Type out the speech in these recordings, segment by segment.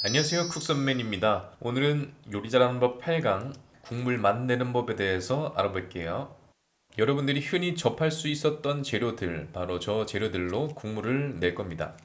안녕하세요, 쿡선맨입니다. 오늘은 요리 잘하는 법 8강 국물 맛내는 법에 대해서 알아볼게요. 여러분들이 흔히 접할 수 있었던 재료들, 바로 저 재료들로 국물을 낼 겁니다.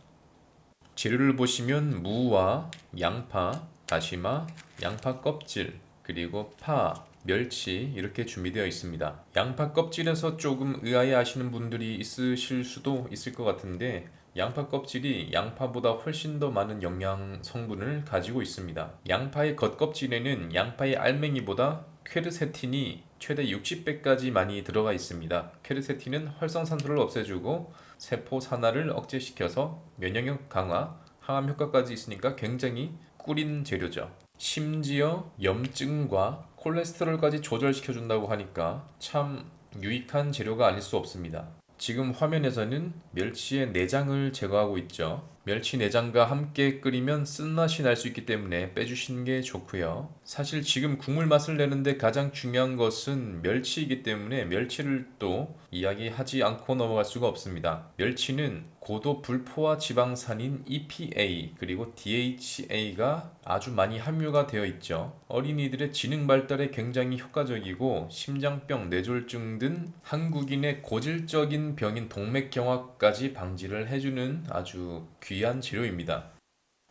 재료를 보시면 무와 양파, 다시마, 양파 껍질, 그리고 파, 멸치 이렇게 준비되어 있습니다. 양파 껍질에서 조금 의아해 하시는 분들이 있으실 수도 있을 것 같은데 양파 껍질이 양파보다 훨씬 더 많은 영양 성분을 가지고 있습니다. 양파의 겉껍질에는 양파의 알맹이보다 퀘르세틴이 최대 60배까지 많이 들어가 있습니다. 퀘르세틴은 활성산소를 없애주고 세포 산화를 억제시켜서 면역력 강화, 항암 효과까지 있으니까 굉장히 꿀인 재료죠. 심지어 염증과 콜레스테롤까지 조절시켜준다고 하니까 참 유익한 재료가 아닐 수 없습니다. 지금 화면에서는 멸치의 내장을 제거하고 있죠. 멸치 내장과 함께 끓이면 쓴맛이 날 수 있기 때문에 빼주시는 게 좋고요. 사실 지금 국물 맛을 내는데 가장 중요한 것은 멸치이기 때문에 멸치를 또 이야기하지 않고 넘어갈 수가 없습니다. 멸치는 고도 불포화 지방산인 EPA 그리고 DHA가 아주 많이 함유가 되어 있죠. 어린이들의 지능 발달에 굉장히 효과적이고 심장병, 뇌졸중 등 한국인의 고질적인 병인 동맥경화까지 방지를 해주는 아주 귀한 재료입니다.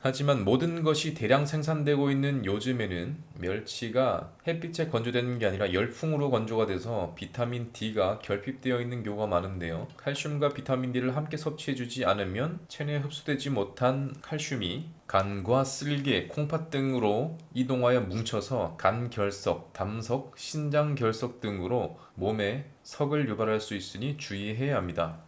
하지만 모든 것이 대량 생산되고 있는 요즘에는 멸치가 햇빛에 건조되는 게 아니라 열풍으로 건조가 돼서 비타민 D가 결핍되어 있는 경우가 많은데요. 칼슘과 비타민 D를 함께 섭취해주지 않으면 체내에 흡수되지 못한 칼슘이 간과 쓸개, 콩팥 등으로 이동하여 뭉쳐서 간 결석, 담석, 신장 결석 등으로 몸에 석을 유발할 수 있으니 주의해야 합니다.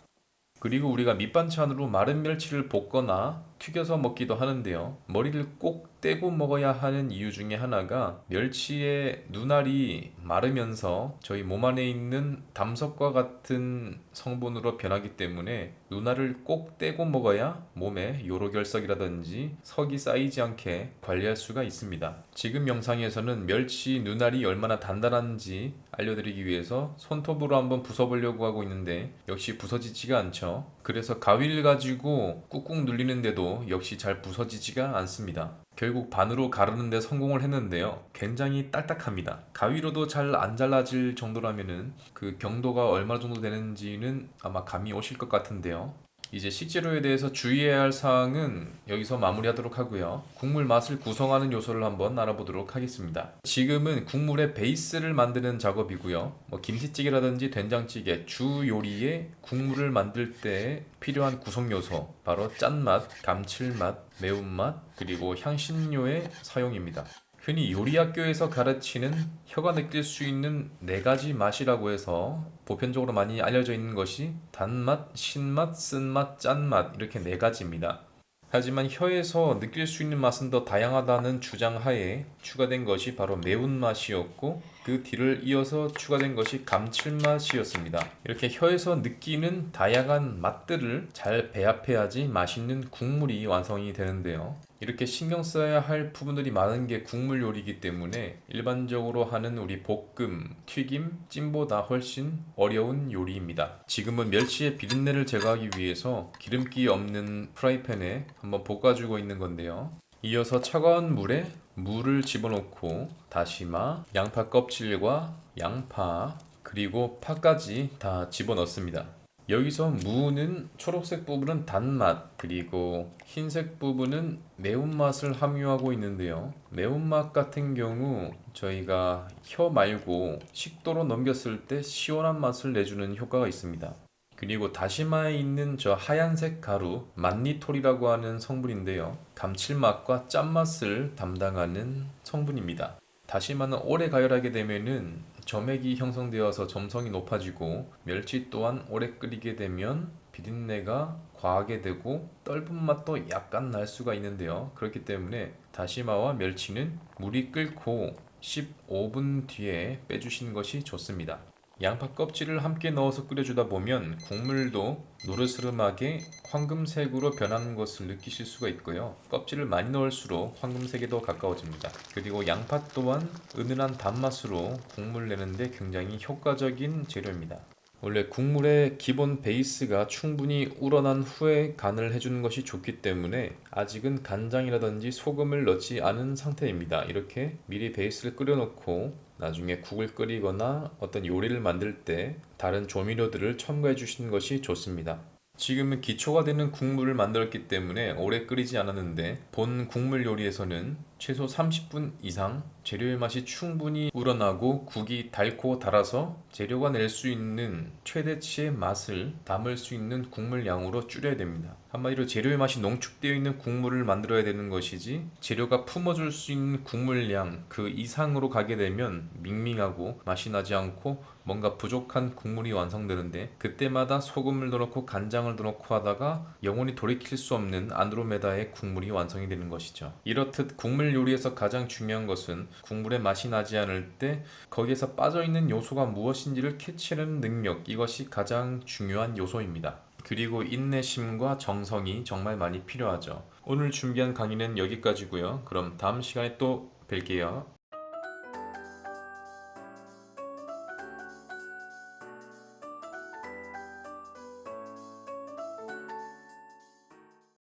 그리고 우리가 밑반찬으로 마른 멸치를 볶거나 튀겨서 먹기도 하는데요. 머리를 꼭 떼고 먹어야 하는 이유 중에 하나가 멸치의 눈알이 마르면서 저희 몸 안에 있는 담석과 같은 성분으로 변하기 때문에 눈알을 꼭 떼고 먹어야 몸에 요로결석이라든지 석이 쌓이지 않게 관리할 수가 있습니다. 지금 영상에서는 멸치 눈알이 얼마나 단단한지 알려드리기 위해서 손톱으로 한번 부숴보려고 하고 있는데 역시 부서지지가 않죠. 그래서 가위를 가지고 꾹꾹 눌리는데도 역시 잘 부서지지가 않습니다. 결국 반으로 가르는데 성공을 했는데요. 굉장히 딱딱합니다. 가위로도 잘 안 잘라질 정도라면은 그 경도가 얼마 정도 되는지는 아마 감이 오실 것 같은데요. 이제 식재료에 대해서 주의해야 할 사항은 여기서 마무리하도록 하고요. 국물 맛을 구성하는 요소를 한번 알아보도록 하겠습니다. 지금은 국물의 베이스를 만드는 작업이고요. 김치찌개라든지 된장찌개, 주 요리에 국물을 만들 때 필요한 구성 요소, 바로 짠맛, 감칠맛, 매운맛, 그리고 향신료의 사용입니다. 흔히 요리학교에서 가르치는 혀가 느낄 수 있는 네 가지 맛이라고 해서 보편적으로 많이 알려져 있는 것이 단맛, 신맛, 쓴맛, 짠맛 이렇게 네 가지입니다. 하지만 혀에서 느낄 수 있는 맛은 더 다양하다는 주장 하에 추가된 것이 바로 매운맛이었고 그 뒤를 이어서 추가된 것이 감칠맛이었습니다. 이렇게 혀에서 느끼는 다양한 맛들을 잘 배합해야지 맛있는 국물이 완성이 되는데요. 이렇게 신경 써야 할 부분들이 많은 게 국물 요리이기 때문에 일반적으로 하는 우리 볶음, 튀김, 찜보다 훨씬 어려운 요리입니다. 지금은 멸치의 비린내를 제거하기 위해서 기름기 없는 프라이팬에 한번 볶아주고 있는 건데요. 이어서 차가운 물에 물을 집어넣고 다시마, 양파 껍질과 양파, 그리고 파까지 다 집어넣습니다. 여기서 무는 초록색 부분은 단맛, 그리고 흰색 부분은 매운맛을 함유하고 있는데요. 매운맛 같은 경우 저희가 혀 말고 식도로 넘겼을 때 시원한 맛을 내주는 효과가 있습니다. 그리고 다시마에 있는 저 하얀색 가루, 만니톨이라고 하는 성분인데요. 감칠맛과 짠맛을 담당하는 성분입니다. 다시마는 오래 가열하게 되면은 점액이 형성되어서 점성이 높아지고 멸치 또한 오래 끓이게 되면 비린내가 과하게 되고 떫은 맛도 약간 날 수가 있는데요. 그렇기 때문에 다시마와 멸치는 물이 끓고 15분 뒤에 빼주시는 것이 좋습니다. 양파 껍질을 함께 넣어서 끓여주다 보면 국물도 노르스름하게 황금색으로 변하는 것을 느끼실 수가 있고요. 껍질을 많이 넣을수록 황금색에 더 가까워집니다. 그리고 양파 또한 은은한 단맛으로 국물 내는데 굉장히 효과적인 재료입니다. 원래 국물의 기본 베이스가 충분히 우러난 후에 간을 해주는 것이 좋기 때문에 아직은 간장이라든지 소금을 넣지 않은 상태입니다. 이렇게 미리 베이스를 끓여놓고 나중에 국을 끓이거나 어떤 요리를 만들 때 다른 조미료들을 첨가해 주시는 것이 좋습니다. 지금은 기초가 되는 국물을 만들었기 때문에 오래 끓이지 않았는데 본 국물 요리에서는 최소 30분 이상 재료의 맛이 충분히 우러나고 국이 달고 달아서 재료가 낼 수 있는 최대치의 맛을 담을 수 있는 국물 양으로 줄여야 됩니다. 한마디로 재료의 맛이 농축되어 있는 국물을 만들어야 되는 것이지 재료가 품어줄 수 있는 국물 양 그 이상으로 가게 되면 밍밍하고 맛이 나지 않고 뭔가 부족한 국물이 완성되는데 그때마다 소금을 넣고 간장을 넣고 하다가 영원히 돌이킬 수 없는 안드로메다의 국물이 완성이 되는 것이죠. 이렇듯 국물 요리에서 가장 중요한 것은 국물의 맛이 나지 않을 때 거기에서 빠져있는 요소가 무엇인지를 캐치하는 능력, 이것이 가장 중요한 요소입니다. 그리고 인내심과 정성이 정말 많이 필요하죠. 오늘 준비한 강의는 여기까지고요. 그럼 다음 시간에 또 뵐게요.